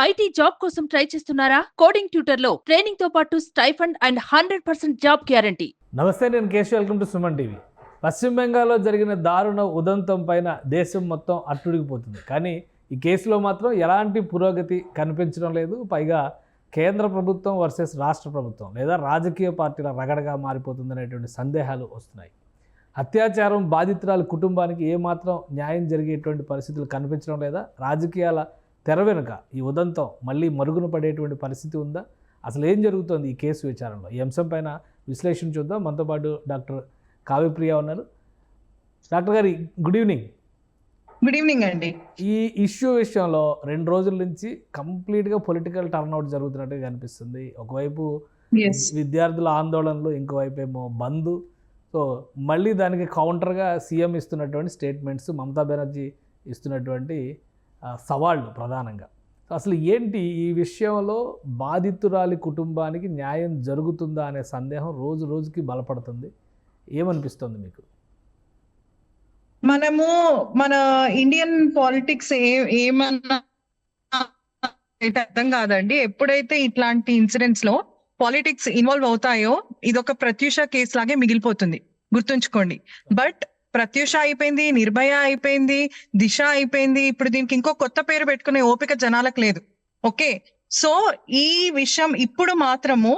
IT job కోసం try చేస్తున్నారా? Coding tutor లో ట్రైనింగ్ తో పాటు స్టైఫండ్ అండ్ 100% జాబ్ గ్యారంటీ. నమస్తే, నేను Keshav. Welcome to Suman TV. పశ్చిమ బెంగాల్లో జరిగిన దారుణ ఉదంతం పైన దేశం మొత్తం అట్టుడికిపోతుంది. కానీ ఈ కేసులో మాత్రం ఎలాంటి పురోగతి కనిపించడం లేదు. పైగా కేంద్ర ప్రభుత్వం వర్సెస్ రాష్ట్ర ప్రభుత్వం లేదా రాజకీయ పార్టీల రగడగా మారిపోతుందనేటువంటి సందేహాలు వస్తున్నాయి. అత్యాచారం బాధితురాలి కుటుంబానికి ఏమాత్రం న్యాయం జరిగేటువంటి పరిస్థితులు కనిపించడం లేదా? రాజకీయాల తెర వెనుక ఈ ఉదంతం మళ్ళీ మరుగున పడేటువంటి పరిస్థితి ఉందా? అసలు ఏం జరుగుతోంది ఈ కేసు విచారణలో? ఈ అంశం పైన విశ్లేషణ చూద్దాం. మనతో పాటు డాక్టర్ కావ్యప్రియ ఉన్నారు. డాక్టర్ గారు, గుడ్ ఈవినింగ్. గుడ్ ఈవినింగ్ అండి. ఈ ఇష్యూ విషయంలో 2 రోజుల నుంచి కంప్లీట్గా పొలిటికల్ టర్న్అవుట్ జరుగుతున్నట్టుగా కనిపిస్తుంది. ఒకవైపు విద్యార్థుల ఆందోళనలు, ఇంకోవైపు ఏమో బంద్. సో మళ్ళీ దానికి కౌంటర్గా సీఎం ఇస్తున్నటువంటి స్టేట్మెంట్స్, మమతా బెనర్జీ ఇస్తున్నటువంటి సవాళ్ళు ప్రధానంగా. అసలు ఏంటి ఈ విషయంలో బాధితురాలి కుటుంబానికి న్యాయం జరుగుతుందా అనే సందేహం రోజు రోజుకి బలపడుతుంది. ఏమనిపిస్తుంది మీకు? మన ఇండియన్ పాలిటిక్స్ ఏమన్నా అర్థం కాదండి. ఎప్పుడైతే ఇట్లాంటి ఇన్సిడెంట్స్ లో పాలిటిక్స్ ఇన్వాల్వ్ అవుతాయో ఇదొక ప్రత్యూష కేసు లాగే మిగిలిపోతుంది, గుర్తుంచుకోండి. బట్ ప్రత్యూష అయిపోయింది, నిర్భయ అయిపోయింది, దిశ అయిపోయింది. ఇప్పుడు దీనికి ఇంకో కొత్త పేరు పెట్టుకునే ఓపిక జనాలకు లేదు. ఓకే, సో ఈ విషయం ఇప్పుడు మాత్రము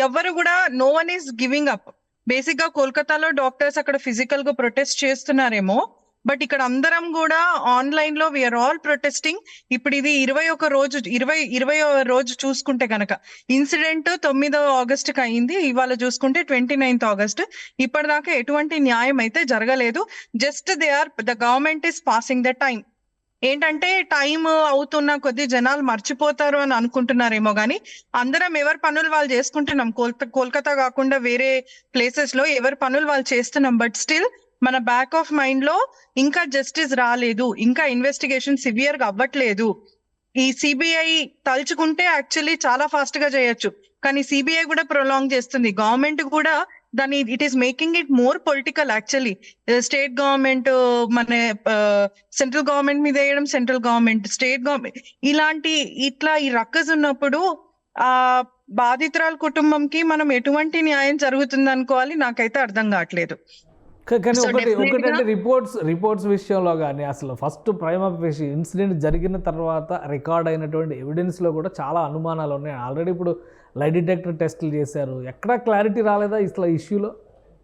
ఎవరు కూడా no one is giving up. Basic గా కోల్కతాలో డాక్టర్స్ అక్కడ ఫిజికల్ గా ప్రొటెస్ట్ చేస్తున్నారేమో, బట్ ఇక్కడ అందరం కూడా ఆన్లైన్ లో వీఆర్ ఆల్ ప్రొటెస్టింగ్. ఇప్పుడు ఇది 20వ రోజు చూసుకుంటే కనుక ఇన్సిడెంట్ 9వ ఆగస్టుకి అయింది. ఇవాళ చూసుకుంటే 29th ఆగస్ట్. ఇప్పటిదాకా ఎటువంటి న్యాయం అయితే జరగలేదు. Just the government is passing the time. ఏంటంటే టైం అవుతున్న కొద్ది జనాలు మర్చిపోతారు అని అనుకుంటున్నారేమో, కానీ అందరం ఎవరి పనులు వాళ్ళు చేసుకుంటున్నాం. కోల్కతా కాకుండా వేరే ప్లేసెస్ లో ఎవరి పనులు వాళ్ళు చేస్తున్నాం. బట్ స్టిల్ మన బ్యాక్ ఆఫ్ మైండ్ లో ఇంకా జస్టిస్ రాలేదు, ఇంకా ఇన్వెస్టిగేషన్ సివియర్ గా అవ్వట్లేదు. ఈ సిబిఐ తలుచుకుంటే యాక్చువల్లీ చాలా ఫాస్ట్ గా చేయొచ్చు, కానీ సిబిఐ కూడా ప్రొలాంగ్ చేస్తుంది. గవర్నమెంట్ కూడా దాని it is making it more political actually. State government మన సెంట్రల్ గవర్నమెంట్ మీద వేయడం, సెంట్రల్ గవర్నమెంట్ స్టేట్ గవర్నమెంట్ ఇట్లా ఈ రక్కస్ ఉన్నప్పుడు ఆ బాధితురాల కుటుంబంకి మనం ఎటువంటి న్యాయం జరుగుతుంది అనుకోవాలి? నాకైతే అర్థం కావట్లేదు. కానీ ఒకటంటే రిపోర్ట్స్ విషయంలో కానీ అసలు ఫస్ట్ ప్రైమ్ ఆఫీస్ ఇన్సిడెంట్ జరిగిన తర్వాత రికార్డ్ అయినటువంటి ఎవిడెన్స్లో కూడా చాలా అనుమానాలు ఉన్నాయి. ఆల్రెడీ ఇప్పుడు లై డిటెక్టర్ టెస్టులు చేశారు. ఎక్కడా క్లారిటీ రాలేదా ఇట్లా ఇష్యూలో?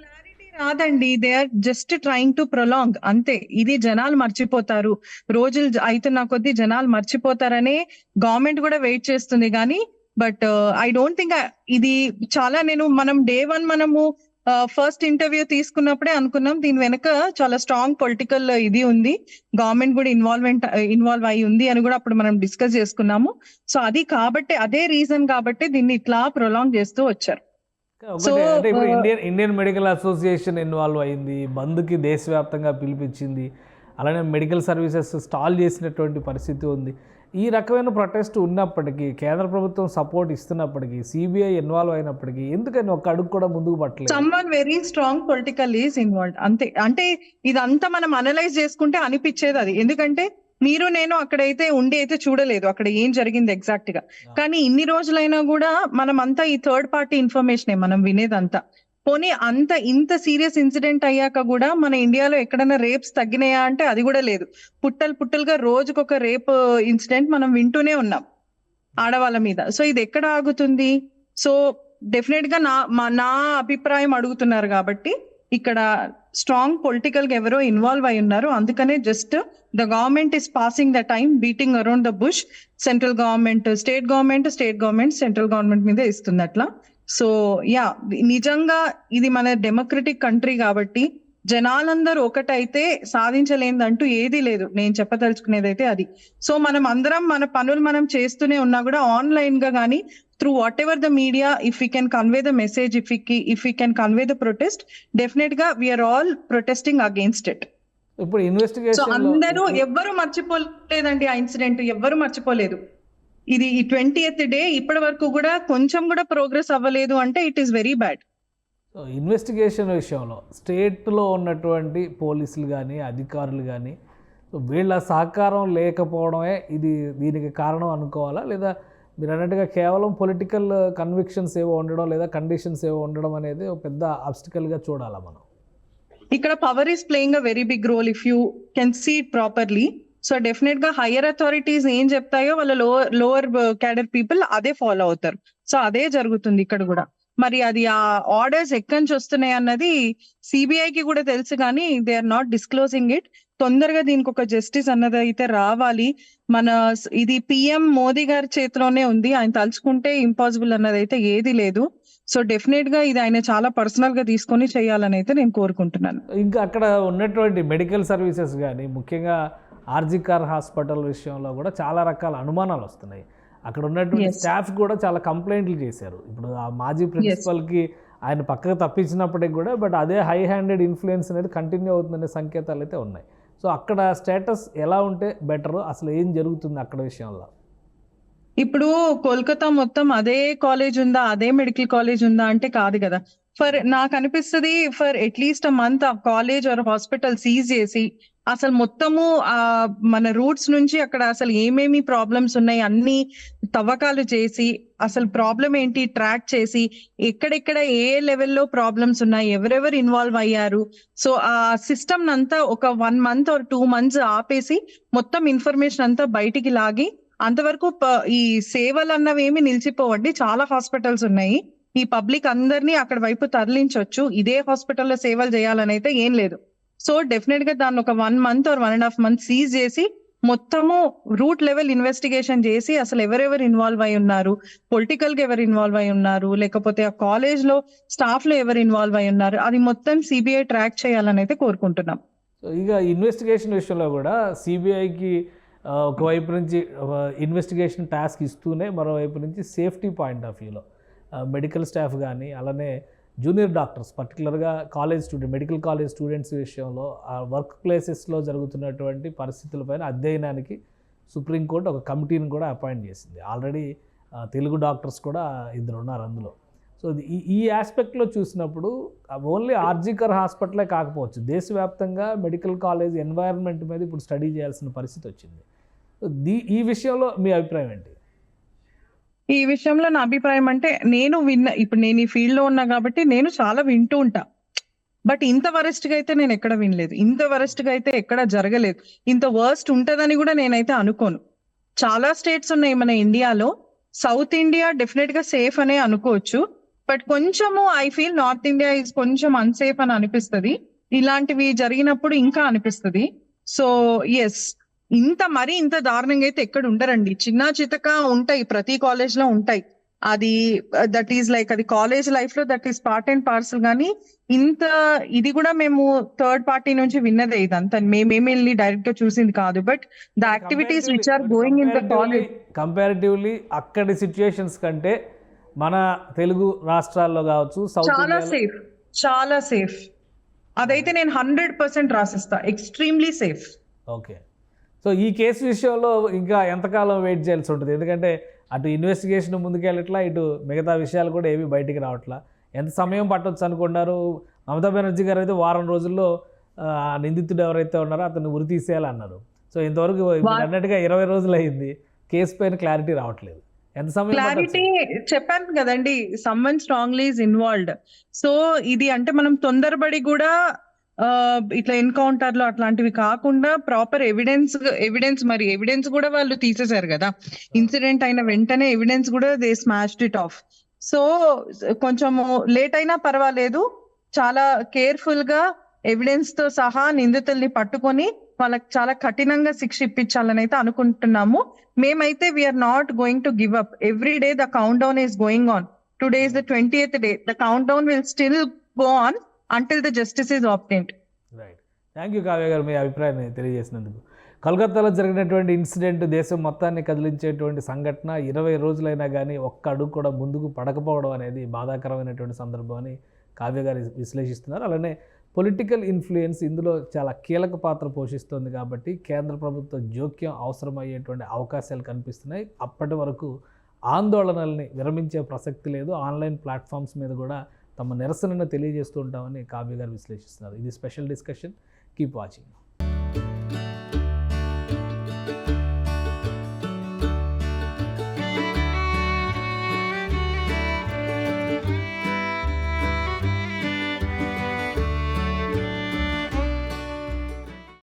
క్లారిటీ రాదండి. They are just trying to prolong, అంతే. ఇది జనాలు మర్చిపోతారు, రోజులు అవుతున్న కొద్దీ జనాలు మర్చిపోతారనే గవర్నమెంట్ కూడా వెయిట్ చేస్తుంది. కానీ బట్ ఐ డోంట్ థింక్ ఇది చాలా మనం డే 1 మనము ఫస్ట్ ఇంటర్వ్యూ తీసుకున్నప్పుడే అనుకున్నాం దీని వెనక చాలా స్ట్రాంగ్ పొలిటికల్ ఇది ఉంది, గవర్నమెంట్ కూడా ఇన్వాల్వ్ అయి ఉంది అని కూడా అప్పుడు మనం డిస్కస్ చేసుకున్నాము. సో అది కాబట్టి అదే రీజన్ కాబట్టి దీన్ని ఇట్లా ప్రొలాంగ్ చేస్తూ వచ్చారు. అంటే ఇప్పుడు ఇండియన్ మెడికల్ అసోసియేషన్ ఇన్వాల్వ్ అయింది, బంద్కి దేశవ్యాప్తంగా పిలిపించింది, అలానే మెడికల్ సర్వీసెస్ స్టాల్ చేసినటువంటి పరిస్థితి ఉంది. ఈ రకమైన ప్రొటెస్ట్ ఉన్నప్పటికీ, కేంద్ర ప్రభుత్వం సపోర్ట్ ఇస్తున్నప్పటికీ, సిబిఐ ఇన్వాల్వ్ అయినప్పటికీ ఎందుకని ఒక అడుగు కూడా ముందుకు పట్టలేదు? Someone very strong political is involved, అంతే. అంటే ఇదంతా మనం అనలైజ్ చేసుకుంటే అనిపించేది అది. ఎందుకంటే మీరు నేను అక్కడైతే ఉండి అయితే చూడలేదు అక్కడ ఏం జరిగింది ఎగ్జాక్ట్ గా. కానీ ఇన్ని రోజులైనా కూడా మనం అంతా ఈ థర్డ్ పార్టీ ఇన్ఫర్మేషన్ మనం వినేదంతా. పోనీ ఇంత సీరియస్ ఇన్సిడెంట్ అయ్యాక కూడా మన ఇండియాలో ఎక్కడైనా రేప్స్ తగ్గినాయా అంటే అది కూడా లేదు. పుట్టలుగా రోజుకొక రేప్ ఇన్సిడెంట్ మనం వింటూనే ఉన్నాం ఆడవాళ్ళ మీద. సో ఇది ఎక్కడ ఆగుతుంది? సో డెఫినెట్ గా నా అభిప్రాయం అడుగుతున్నారు కాబట్టి ఇక్కడ స్ట్రాంగ్ పొలిటికల్ గా ఎవరో ఇన్వాల్వ్ అయి ఉన్నారు. అందుకనే just the government is passing the time, beating around the bush. Central government state government central government మీద ఇస్తుంది అట్లా. సో నిజంగా ఇది మన డెమోక్రటిక్ కంట్రీ కాబట్టి జనాలందరూ ఒకటైతే సాధించలేదంటూ ఏదీ లేదు. నేను చెప్పదలుచుకునేది అయితే అది. సో మనం అందరం మన పనులు మనం చేస్తూనే ఉన్నా కూడా ఆన్లైన్ గా కానీ through whatever the media, if we can convey the message, if we can convey the protest, డెఫినెట్ గా we are all protesting against it. ఇప్పుడు ఇన్వెస్టిగేషన్ అందరూ ఎవ్వరు మర్చిపోలేదండి ఆ ఇన్సిడెంట్, ఎవ్వరు మర్చిపోలేదు. ఇది 20th డే ఇప్పటి వరకు కూడా కొంచెం కూడా ప్రోగ్రెస్ అవ్వలేదు అంటే it is very bad. Investigation విషయంలో స్టేట్లో ఉన్నటువంటి పోలీసులు కానీ అధికారులు కానీ సో వీళ్ళ సహకారం లేకపోవడమే దీనికి కారణం అనుకోవాలా, లేదా మీరు అన్నట్టుగా కేవలం పొలిటికల్ కన్విక్షన్స్ ఏవో ఉండడం లేదా కండిషన్స్ ఏవో ఉండడం అనేది ఒక పెద్ద ఆబ్స్టికల్గా చూడాలా మనం? ఇక్కడ power is playing a very big role if you can see it properly. So definite గా హయ్యర్ అథారిటీస్ ఏం చెప్తాయో వాళ్ళ లోవర్ క్యాడర్ పీపుల్ అదే ఫాలో అవుతారు. సో అదే జరుగుతుంది ఇక్కడ కూడా. మరి అది ఆ ఆర్డర్స్ ఎక్కడి నుంచి వస్తున్నాయి అన్నది సిబిఐకి కూడా తెలుసు, కానీ they are not disclosing it. తొందరగా దీనికి ఒక జస్టిస్ అన్నది అయితే రావాలి. ఇది పిఎం మోదీ గారి చేతిలోనే ఉంది. ఆయన తలుచుకుంటే ఇంపాసిబుల్ అన్నది అయితే ఏది లేదు. సో డెఫినెట్ గా ఇది ఆయన చాలా పర్సనల్ గా తీసుకొని చేయాలని అయితే నేను కోరుకుంటున్నాను. ఇంకా అక్కడ ఉన్నటువంటి మెడికల్ సర్వీసెస్ కానీ ముఖ్యంగా ఆర్జికర్ హాస్పిటల్ విషయంలో కూడా చాలా రకాల అనుమానాలు వస్తున్నాయి. అక్కడ ఉన్నటువంటి స్టాఫ్ కూడా చాలా కంప్లైంట్లు చేశారు. ఇప్పుడు ఆ మాజీ ప్రిన్సిపల్కి ఆయన పక్కకు తప్పించినప్పటికి కూడా బట్ అదే హై హ్యాండెడ్ ఇన్ఫ్లుయెన్స్ అనేది కంటిన్యూ అవుతుందనే సంకేతాలు అయితే ఉన్నాయి. సో అక్కడ స్టేటస్ ఎలా ఉంటే బెటర్, అసలు ఏం జరుగుతుంది అక్కడ విషయంలో? ఇప్పుడు కోల్కతా మొత్తం అదే కాలేజ్ ఉందా, అదే మెడికల్ కాలేజ్ ఉందా అంటే కాదు కదా. నాకు అనిపిస్తుంది ఫర్ అట్లీస్ట్ అ మంత్ ఆ కాలేజ్ ఆర్ హాస్పిటల్ సీజ్ చేసి అసలు మొత్తము మన రూట్స్ నుంచి అక్కడ అసలు ఏమేమి ప్రాబ్లమ్స్ ఉన్నాయి అన్ని తవ్వకాలు చేసి అసలు ప్రాబ్లం ఏంటి ట్రాక్ చేసి ఎక్కడెక్కడ ఏ లెవెల్లో ప్రాబ్లమ్స్ ఉన్నాయి, ఎవరెవరు ఇన్వాల్వ్ అయ్యారు. సో ఆ సిస్టమ్ అంతా ఒక 1 month or 2 months ఆపేసి మొత్తం ఇన్ఫర్మేషన్ అంతా బయటికి లాగి, అంతవరకు ఈ సేవలు అన్నవి ఏమి నిలిచిపోవండి. చాలా హాస్పిటల్స్ ఉన్నాయి. ఈ పబ్లిక్ అందరినీ అక్కడ వైపు తరలించవచ్చు. ఇదే హాస్పిటల్లో సేవలు చేయాలని అయితే ఏం లేదు. సో డెఫినెట్ గా దాన్ని ఒక 1 month or 1.5 months సీజ్ చేసి మొత్తము రూట్ లెవెల్ ఇన్వెస్టిగేషన్ చేసి అసలు ఎవరెవరు ఇన్వాల్వ్ అయి ఉన్నారు, పొలిటికల్ గా ఎవరు ఇన్వాల్వ్ అయి ఉన్నారు, లేకపోతే ఆ కాలేజ్ లో స్టాఫ్ లో ఎవరు ఇన్వాల్వ్ అయి ఉన్నారు, అది మొత్తం సిబిఐ ట్రాక్ చేయాలని అయితే కోరుకుంటున్నాం. సో ఇక ఇన్వెస్టిగేషన్ విషయంలో కూడా సిబిఐకి ఒకవైపు నుంచి ఇన్వెస్టిగేషన్ టాస్క్ ఇస్తూనే మరోవైపు నుంచి సేఫ్టీ పాయింట్ ఆఫ్ వ్యూలో మెడికల్ స్టాఫ్ కానీ అలానే జూనియర్ డాక్టర్స్ పర్టికులర్గా మెడికల్ కాలేజ్ స్టూడెంట్స్ విషయంలో ఆ వర్క్ ప్లేసెస్లో జరుగుతున్నటువంటి పరిస్థితులపైన అధ్యయనానికి సుప్రీంకోర్టు ఒక కమిటీని కూడా అపాయింట్ చేసింది. ఆల్రెడీ తెలుగు డాక్టర్స్ కూడా 2 ఉన్నారు అందులో. సో ఈ ఆస్పెక్ట్లో చూసినప్పుడు ఓన్లీ ఆర్జికర్ హాస్పిటలే కాకపోవచ్చు, దేశవ్యాప్తంగా మెడికల్ కాలేజ్ ఎన్వైరన్మెంట్ మీద ఇప్పుడు స్టడీ చేయాల్సిన పరిస్థితి వచ్చింది. ఈ విషయంలో మీ అభిప్రాయం ఏంటి? ఈ విషయంలో నా అభిప్రాయం అంటే ఇప్పుడు నేను ఈ ఫీల్డ్ లో ఉన్నా కాబట్టి నేను చాలా వింటూ ఉంటా. బట్ ఇంత వరస్ట్ గా అయితే నేను ఎక్కడ వినలేదు, ఇంత వరస్ట్ గా అయితే ఎక్కడ జరగలేదు. ఇంత వర్స్ట్ ఉంటదని కూడా నేనైతే అనుకోను. చాలా స్టేట్స్ ఉన్నాయి మన ఇండియాలో. సౌత్ ఇండియా డెఫినెట్ గా సేఫ్ అనే అనుకోవచ్చు. బట్ కొంచెము I feel north India is కొంచెం అన్సేఫ్ అని అనిపిస్తుంది. ఇలాంటివి జరిగినప్పుడు ఇంకా అనిపిస్తుంది. సో ఎస్, ఇంత దారుణంగా అయితే ఎక్కడ ఉండరండి. చిన్న చితక ఉంటాయి, ప్రతి కాలేజ్ లో ఉంటాయి. అది దట్ ఈస్ లైక్ అది కాలేజ్ లైఫ్ లో that is part and parcel. కానీ ఇది కూడా మేము థర్డ్ పార్టీ నుంచి విన్నదే. ఇదంతా మేమేమి వెళ్ళి డైరెక్ట్ గా చూసింది కాదు. But the activities which are going in the college comparatively అక్కడి సిచ్యుయేషన్స్ కంటే మన తెలుగు రాష్ట్రాల్లో కావచ్చు చాలా సేఫ్ అదైతే నేను 100% రాసిస్తా. Extremely safe. ఓకే. సో ఈ కేసు విషయంలో ఇంకా ఎంతకాలం వెయిట్ చేయాల్సి ఉంటుంది? ఎందుకంటే అటు ఇన్వెస్టిగేషన్ ముందుకెళ్ళట్లా, ఇటు మిగతా విషయాలు కూడా ఏవి బయటికి రావట్లా. ఎంత సమయం పట్టవచ్చు అనుకున్నారు? మమతా బెనర్జీ గారు అయితే వారం రోజుల్లో నిందితుడు ఎవరైతే ఉన్నారో అతన్ని ఉరి తీసేయాలన్నారు. సో ఇంతవరకు అన్నట్టుగా 20 రోజులు అయింది, కేసు పైన క్లారిటీ రావట్లేదు. ఎంత సమయం? క్లారిటీ చెప్పాను కదండి, someone strongly is involved. So ఇది అంటే మనం తొందరపడి కూడా ఇట్లా ఎన్కౌంటర్ లో అట్లాంటివి కాకుండా ప్రాపర్ ఎవిడెన్స్ కూడా వాళ్ళు తీసేశారు కదా. ఇన్సిడెంట్ అయిన వెంటనే ఎవిడెన్స్ కూడా they smashed it of. So కొంచెము లేట్ అయినా పర్వాలేదు, చాలా కేర్ఫుల్ గా ఎవిడెన్స్ తో సహా నిందితుల్ని పట్టుకొని వాళ్ళకి చాలా కఠినంగా శిక్ష ఇప్పించాలని అయితే అనుకుంటున్నాము. మేమైతే we are not going to give up. Every day the count down is going on. Today is the 20th day. The count down will still go on until the justice is obtained. Right. Thank you Kavya garu మీ అభిప్రాయాన్ని తెలియజేసినందుకు. కోల్కతాలో జరిగినటువంటి incident దేశం మొత్తాన్ని కదిలించేటువంటి సంఘటన. 20 రోజులైనా కానీ ఒక్క అడుగు కూడా ముందుకు పడకపోవడం అనేది బాధాకరమైనటువంటి సందర్భం అని కావ్య గారు విశ్లేషిస్తున్నారు. అలానే పొలిటికల్ ఇన్ఫ్లుయెన్స్ ఇందులో చాలా కీలక పాత్ర పోషిస్తుంది కాబట్టి కేంద్ర ప్రభుత్వ జోక్యం అవసరమయ్యేటువంటి అవకాశాలు కనిపిస్తున్నాయి. అప్పటి వరకు ఆందోళనల్ని విరమించే ప్రసక్తి లేదు. ఆన్లైన్ ప్లాట్ఫామ్స్ మీద కూడా తమ నిరసనను తెలియజేస్తూ ఉంటామని కావ్య గారు విశ్లేషిస్తున్నారు. ఇది స్పెషల్ డిస్కషన్. Keep watching.